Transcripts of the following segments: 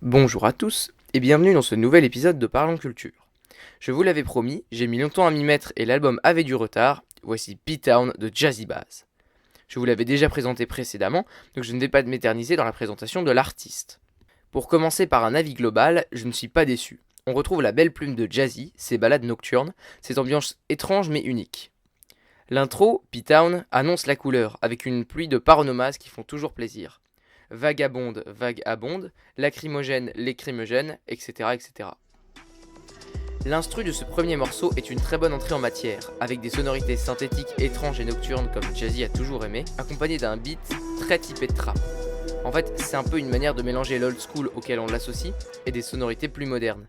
Bonjour à tous et bienvenue dans ce nouvel épisode de Parlons Culture. Je vous l'avais promis, j'ai mis longtemps à m'y mettre et l'album avait du retard, voici P-Town de Jazzy Bass. Je vous l'avais déjà présenté précédemment, donc je ne vais pas m'éterniser dans la présentation de l'artiste. Pour commencer par un avis global, je ne suis pas déçu. On retrouve la belle plume de Jazzy, ses ballades nocturnes, cette ambiance étrange mais unique. L'intro, P-Town, annonce la couleur, avec une pluie de paronomases qui font toujours plaisir. Vagabonde, vague abonde, lacrymogène, l'écrimogène, etc., etc. L'instru de ce premier morceau est une très bonne entrée en matière, avec des sonorités synthétiques étranges et nocturnes comme Jazzy a toujours aimé, accompagné d'un beat très typé de trap. En fait, c'est un peu une manière de mélanger l'old school auquel on l'associe et des sonorités plus modernes.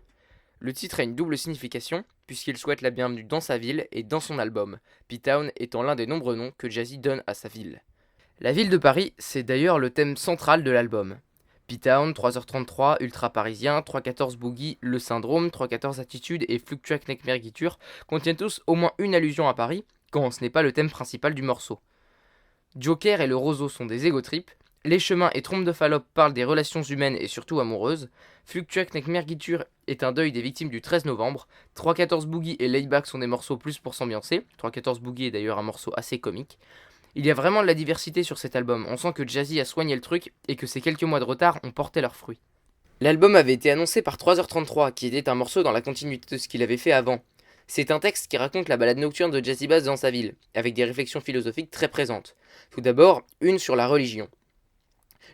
Le titre a une double signification, puisqu'il souhaite la bienvenue dans sa ville et dans son album, P-Town étant l'un des nombreux noms que Jazzy donne à sa ville. La ville de Paris, c'est d'ailleurs le thème central de l'album. P-Town, 3h33, Ultra Parisien, 314 Boogie, Le Syndrome, 314 Attitude et Fluctuac Necmergiture contiennent tous au moins une allusion à Paris, quand ce n'est pas le thème principal du morceau. Joker et le Roseau sont des égotrips, Les Chemins et Trompe de Fallope parlent des relations humaines et surtout amoureuses, Fluctuac Necmergiture est un deuil des victimes du 13 novembre, 314 Boogie et Layback sont des morceaux plus pour s'ambiancer, 314 Boogie est d'ailleurs un morceau assez comique. Il y a vraiment de la diversité sur cet album, on sent que Jazzy a soigné le truc et que ces quelques mois de retard ont porté leurs fruits. L'album avait été annoncé par 3h33, qui était un morceau dans la continuité de ce qu'il avait fait avant. C'est un texte qui raconte la balade nocturne de Jazzy Bass dans sa ville, avec des réflexions philosophiques très présentes. Tout d'abord, une sur la religion.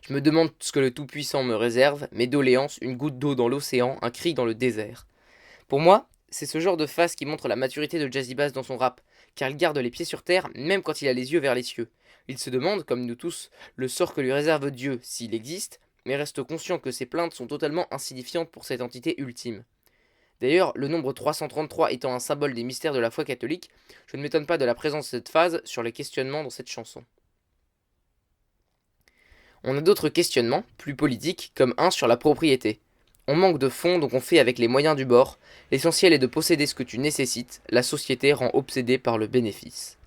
Je me demande ce que le Tout-Puissant me réserve, mes doléances, une goutte d'eau dans l'océan, un cri dans le désert. Pour moi, c'est ce genre de phase qui montre la maturité de Jazzy Bass dans son rap, car il garde les pieds sur terre même quand il a les yeux vers les cieux. Il se demande, comme nous tous, le sort que lui réserve Dieu s'il existe, mais reste conscient que ses plaintes sont totalement insignifiantes pour cette entité ultime. D'ailleurs, le nombre 333 étant un symbole des mystères de la foi catholique, je ne m'étonne pas de la présence de cette phase sur les questionnements dans cette chanson. On a d'autres questionnements, plus politiques, comme un sur la propriété. On manque de fonds donc on fait avec les moyens du bord, l'essentiel est de posséder ce que tu nécessites, la société rend obsédée par le bénéfice.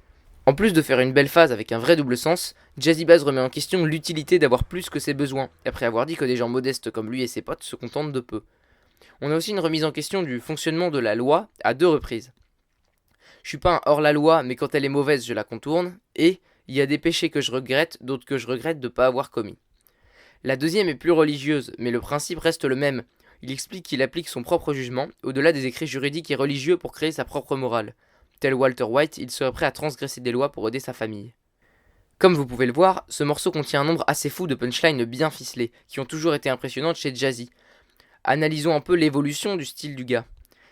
En plus de faire une belle phase avec un vrai double sens, Jazzy Bass remet en question l'utilité d'avoir plus que ses besoins, après avoir dit que des gens modestes comme lui et ses potes se contentent de peu. On a aussi une remise en question du fonctionnement de la loi à deux reprises. Je suis pas un hors-la-loi, mais quand elle est mauvaise je la contourne, et il y a des péchés que je regrette, d'autres que je regrette de ne pas avoir commis. La deuxième est plus religieuse, mais le principe reste le même. Il explique qu'il applique son propre jugement, au-delà des écrits juridiques et religieux pour créer sa propre morale. Tel Walter White, il serait prêt à transgresser des lois pour aider sa famille. Comme vous pouvez le voir, ce morceau contient un nombre assez fou de punchlines bien ficelées, qui ont toujours été impressionnantes chez Jazzy. Analysons un peu l'évolution du style du gars.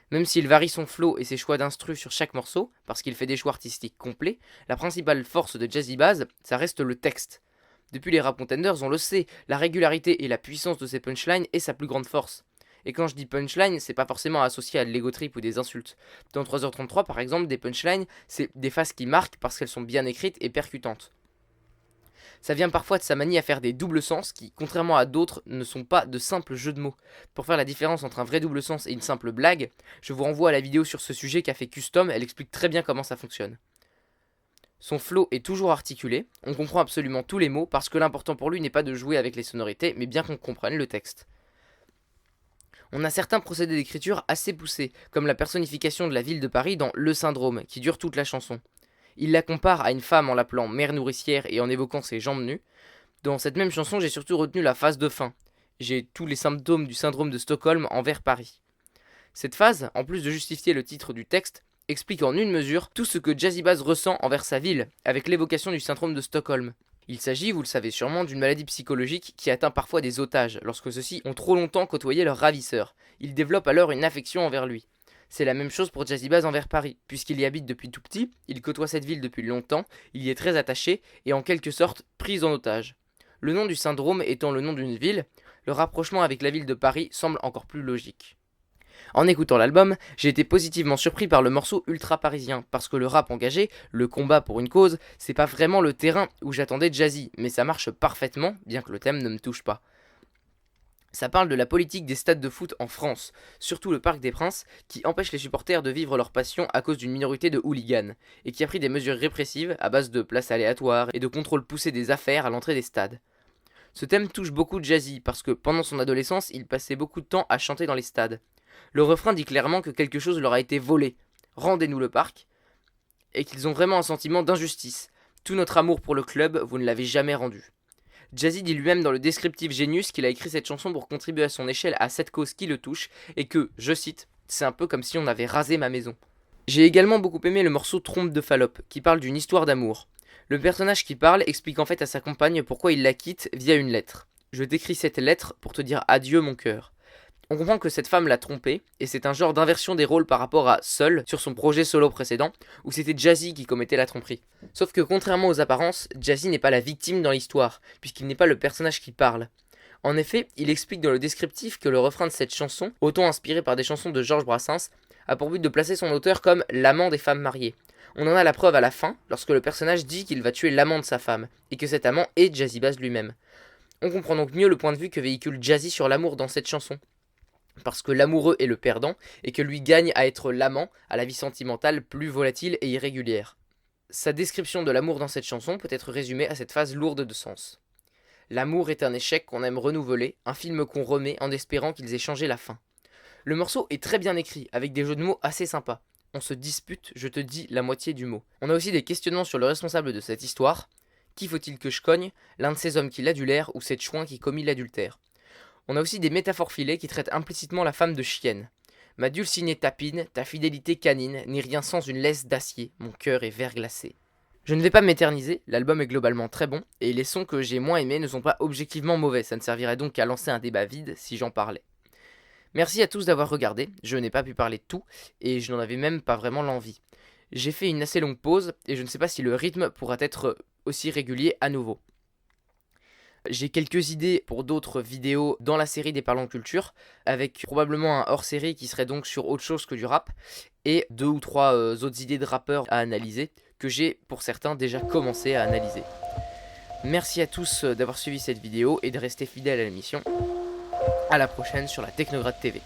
Même s'il varie son flow et ses choix d'instru sur chaque morceau, parce qu'il fait des choix artistiques complets, la principale force de Jazzy Bass, ça reste le texte. Depuis les Rap Contenders, on le sait, la régularité et la puissance de ses punchlines est sa plus grande force. Et quand je dis punchline, c'est pas forcément associé à de l'ego trip ou des insultes. Dans 3h33 par exemple, des punchlines, c'est des phases qui marquent parce qu'elles sont bien écrites et percutantes. Ça vient parfois de sa manie à faire des doubles sens qui, contrairement à d'autres, ne sont pas de simples jeux de mots. Pour faire la différence entre un vrai double sens et une simple blague, je vous renvoie à la vidéo sur ce sujet qu'a fait Custom, elle explique très bien comment ça fonctionne. Son flow est toujours articulé, on comprend absolument tous les mots parce que l'important pour lui n'est pas de jouer avec les sonorités mais bien qu'on comprenne le texte. On a certains procédés d'écriture assez poussés, comme la personnification de la ville de Paris dans Le Syndrome, qui dure toute la chanson. Il la compare à une femme en l'appelant mère nourricière et en évoquant ses jambes nues. Dans cette même chanson, j'ai surtout retenu la phase de fin. J'ai tous les symptômes du syndrome de Stockholm envers Paris. Cette phase, en plus de justifier le titre du texte, explique en une mesure tout ce que Jazzy Bass ressent envers sa ville, avec l'évocation du syndrome de Stockholm. Il s'agit, vous le savez sûrement, d'une maladie psychologique qui atteint parfois des otages, lorsque ceux-ci ont trop longtemps côtoyé leur ravisseur. Ils développent alors une affection envers lui. C'est la même chose pour Jazzy Bass envers Paris, puisqu'il y habite depuis tout petit, il côtoie cette ville depuis longtemps, il y est très attaché et en quelque sorte pris en otage. Le nom du syndrome étant le nom d'une ville, le rapprochement avec la ville de Paris semble encore plus logique. En écoutant l'album, j'ai été positivement surpris par le morceau Ultra Parisien, parce que le rap engagé, le combat pour une cause, c'est pas vraiment le terrain où j'attendais Jazzy, mais ça marche parfaitement, bien que le thème ne me touche pas. Ça parle de la politique des stades de foot en France, surtout le Parc des Princes, qui empêche les supporters de vivre leur passion à cause d'une minorité de hooligans, et qui a pris des mesures répressives à base de places aléatoires et de contrôle poussé des affaires à l'entrée des stades. Ce thème touche beaucoup Jazzy parce que pendant son adolescence, il passait beaucoup de temps à chanter dans les stades. Le refrain dit clairement que quelque chose leur a été volé. Rendez-nous le parc. Et qu'ils ont vraiment un sentiment d'injustice. Tout notre amour pour le club, vous ne l'avez jamais rendu. Jazzy dit lui-même dans le descriptif Genius qu'il a écrit cette chanson pour contribuer à son échelle à cette cause qui le touche et que, je cite, c'est un peu comme si on avait rasé ma maison. J'ai également beaucoup aimé le morceau Trompe de Fallope qui parle d'une histoire d'amour. Le personnage qui parle explique en fait à sa compagne pourquoi il la quitte via une lettre. Je t'écris cette lettre pour te dire adieu mon cœur. On comprend que cette femme l'a trompé, et c'est un genre d'inversion des rôles par rapport à Seul, sur son projet solo précédent, où c'était Jazzy qui commettait la tromperie. Sauf que contrairement aux apparences, Jazzy n'est pas la victime dans l'histoire, puisqu'il n'est pas le personnage qui parle. En effet, il explique dans le descriptif que le refrain de cette chanson, autant inspiré par des chansons de Georges Brassens, a pour but de placer son auteur comme l'amant des femmes mariées. On en a la preuve à la fin, lorsque le personnage dit qu'il va tuer l'amant de sa femme, et que cet amant est Jazzy Bass lui-même. On comprend donc mieux le point de vue que véhicule Jazzy sur l'amour dans cette chanson. Parce que l'amoureux est le perdant, et que lui gagne à être l'amant, à la vie sentimentale plus volatile et irrégulière. Sa description de l'amour dans cette chanson peut être résumée à cette phase lourde de sens. L'amour est un échec qu'on aime renouveler, un film qu'on remet en espérant qu'ils aient changé la fin. Le morceau est très bien écrit, avec des jeux de mots assez sympas. On se dispute, je te dis la moitié du mot. On a aussi des questionnements sur le responsable de cette histoire. Qui faut-il que je cogne? L'un de ces hommes qui l'adulère ou cette chouin qui commit l'adultère? On a aussi des métaphores filées qui traitent implicitement la femme de chienne. Ma dulcinée tapine, ta fidélité canine n'est rien sans une laisse d'acier, mon cœur est verglacé. Je ne vais pas m'éterniser, l'album est globalement très bon, et les sons que j'ai moins aimés ne sont pas objectivement mauvais, ça ne servirait donc qu'à lancer un débat vide si j'en parlais. Merci à tous d'avoir regardé, je n'ai pas pu parler de tout, et je n'en avais même pas vraiment l'envie. J'ai fait une assez longue pause, et je ne sais pas si le rythme pourra être aussi régulier à nouveau. J'ai quelques idées pour d'autres vidéos dans la série des Parlons Culture, avec probablement un hors-série qui serait donc sur autre chose que du rap, et 2 ou 3 autres idées de rappeurs à analyser, que j'ai pour certains déjà commencé à analyser. Merci à tous d'avoir suivi cette vidéo et de rester fidèles à l'émission. A la prochaine sur la Technograde TV.